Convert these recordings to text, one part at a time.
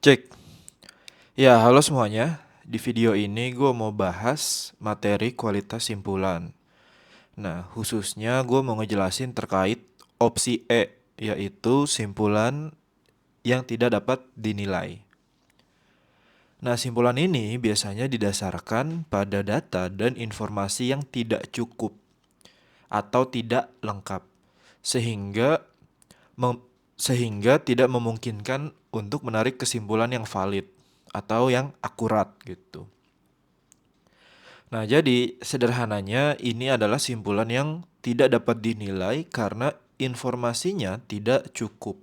Cek. Ya, halo semuanya. Di video ini gue mau bahas materi kualitas simpulan. Nah, khususnya gue mau ngejelasin terkait opsi E, yaitu simpulan yang tidak dapat dinilai. Nah, simpulan ini biasanya didasarkan pada data dan informasi yang tidak cukup atau tidak lengkap, sehingga mem- sehingga tidak memungkinkan untuk menarik kesimpulan yang valid atau yang akurat gitu. Nah, jadi sederhananya ini adalah simpulan yang tidak dapat dinilai karena informasinya tidak cukup.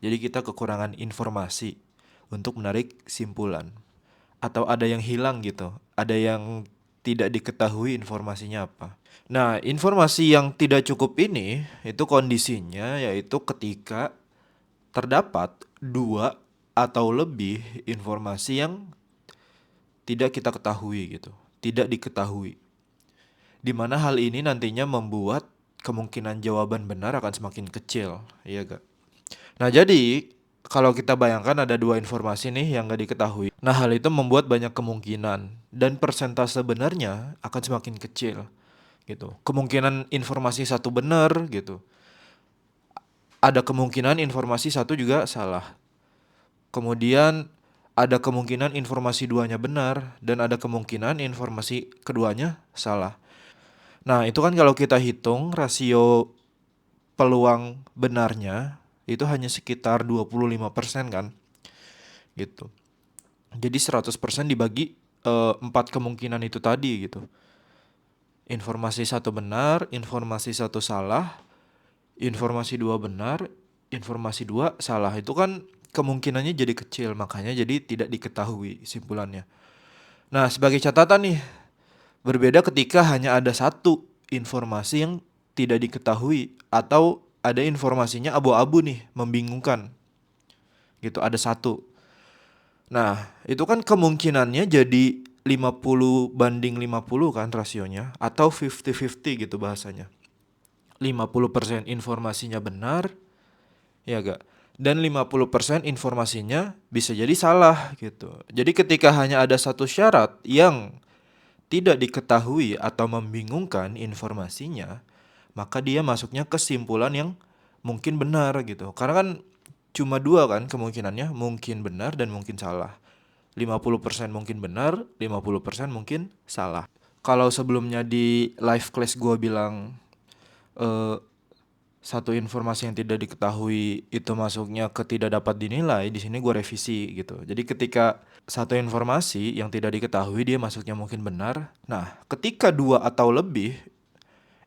Jadi kita kekurangan informasi untuk menarik simpulan. Atau ada yang hilang gitu, ada yang tidak diketahui informasinya apa. Nah, informasi yang tidak cukup ini itu kondisinya yaitu ketika terdapat dua atau lebih informasi yang tidak kita ketahui gitu, tidak diketahui. Di mana hal ini nantinya membuat kemungkinan jawaban benar akan semakin kecil, iya gak? Nah jadi kalau kita bayangkan ada dua informasi nih yang gak diketahui. Nah hal itu membuat banyak kemungkinan dan persentase benarnya akan semakin kecil gitu. Kemungkinan informasi satu benar gitu. Ada kemungkinan informasi satu juga salah. Kemudian ada kemungkinan informasi duanya benar dan ada kemungkinan informasi keduanya salah. Nah, itu kan kalau kita hitung rasio peluang benarnya itu hanya sekitar 25% kan, gitu. Jadi 100% dibagi 4 kemungkinan itu tadi gitu. Informasi satu benar, informasi satu salah, informasi dua benar, informasi dua salah. Itu kan kemungkinannya jadi kecil, makanya jadi tidak diketahui simpulannya. Nah, sebagai catatan nih, berbeda ketika hanya ada satu informasi yang tidak diketahui atau ada informasinya abu-abu nih, membingungkan. Gitu, ada satu. Nah, itu kan kemungkinannya jadi 50/50 kan rasionya atau 50-50 gitu bahasanya. 50% informasinya benar, ya gak? Dan 50% informasinya bisa jadi salah gitu. Jadi ketika hanya ada satu syarat yang tidak diketahui atau membingungkan informasinya, maka dia masuknya kesimpulan yang mungkin benar gitu. Karena kan cuma dua kan kemungkinannya, mungkin benar dan mungkin salah. 50% mungkin benar, 50% mungkin salah. Kalau sebelumnya di live class gue bilang eh, satu informasi yang tidak diketahui itu masuknya ke tidak dapat dinilai, di sini gue revisi gitu. Jadi ketika satu informasi yang tidak diketahui dia masuknya mungkin benar. Nah, ketika dua atau lebih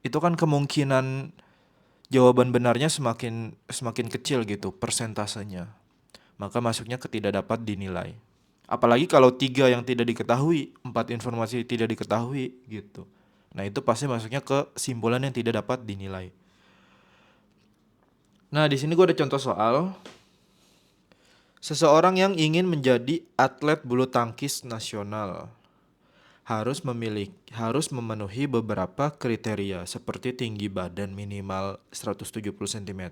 itu kan kemungkinan jawaban benarnya semakin semakin kecil gitu persentasenya. Maka masuknya ke tidak dapat dinilai. Apalagi kalau tiga yang tidak diketahui, empat informasi tidak diketahui gitu. Nah itu pasti masuknya ke simpulan yang tidak dapat dinilai. Nah di sini gue ada contoh soal. Seseorang yang ingin menjadi atlet bulu tangkis nasional harus memenuhi beberapa kriteria seperti tinggi badan minimal 170 cm,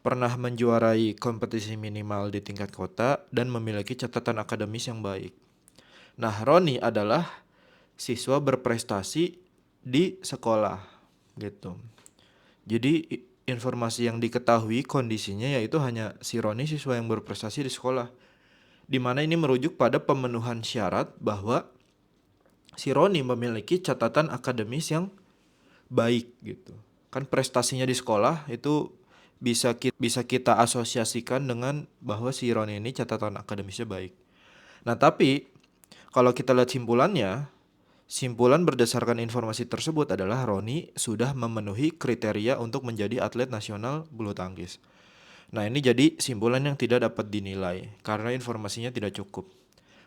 pernah menjuarai kompetisi minimal di tingkat kota, dan memiliki catatan akademis yang baik. Nah, Roni adalah siswa berprestasi di sekolah gitu. Jadi informasi yang diketahui kondisinya yaitu hanya si Roni siswa yang berprestasi di sekolah. Di mana ini merujuk pada pemenuhan syarat bahwa si Roni memiliki catatan akademis yang baik gitu. Kan prestasinya di sekolah itu bisa kita asosiasikan dengan bahwa si Roni ini catatan akademisnya baik. Nah, tapi kalau kita lihat simpulannya, simpulan berdasarkan informasi tersebut adalah Roni sudah memenuhi kriteria untuk menjadi atlet nasional bulu tangkis. Nah ini jadi simpulan yang tidak dapat dinilai karena informasinya tidak cukup.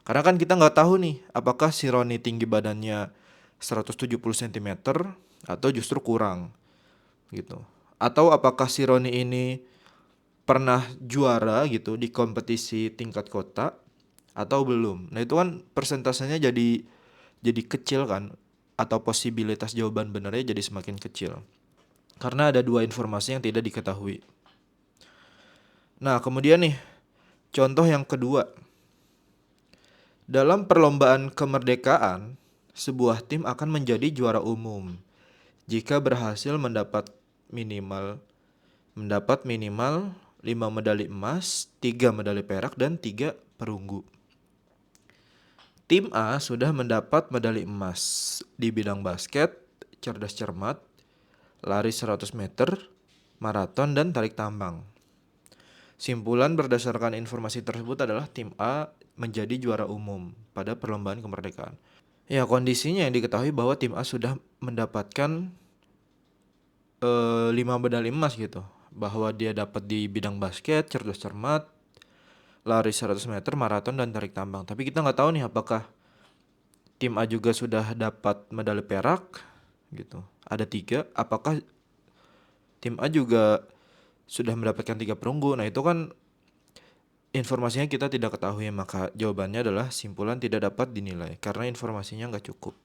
Karena kan kita nggak tahu nih apakah si Roni tinggi badannya 170 cm atau justru kurang gitu. Atau apakah si Roni ini pernah juara gitu di kompetisi tingkat kota atau belum. Nah itu kan persentasenya jadi kecil kan, atau posibilitas jawaban benarnya jadi semakin kecil karena ada dua informasi yang tidak diketahui. Nah kemudian nih, Contoh yang kedua, dalam perlombaan kemerdekaan, sebuah tim akan menjadi juara umum jika berhasil mendapat minimal 5 medali emas, 3 medali perak, dan 3 perunggu. Tim A sudah mendapat medali emas di bidang basket, cerdas cermat, lari 100 meter, maraton, dan tarik tambang. Simpulan berdasarkan informasi tersebut adalah tim A menjadi juara umum pada perlombaan kemerdekaan. Ya, kondisinya yang diketahui bahwa tim A sudah mendapatkan 5 medali emas gitu. Bahwa dia dapat di bidang basket, cerdas cermat, lari 100 meter, maraton, dan tarik tambang. Tapi kita nggak tahu nih apakah tim A juga sudah dapat medali perak gitu. Ada 3. Apakah tim A juga sudah mendapatkan 3 perunggu? Nah, itu kan informasinya kita tidak ketahui, maka jawabannya adalah simpulan tidak dapat dinilai karena informasinya nggak cukup.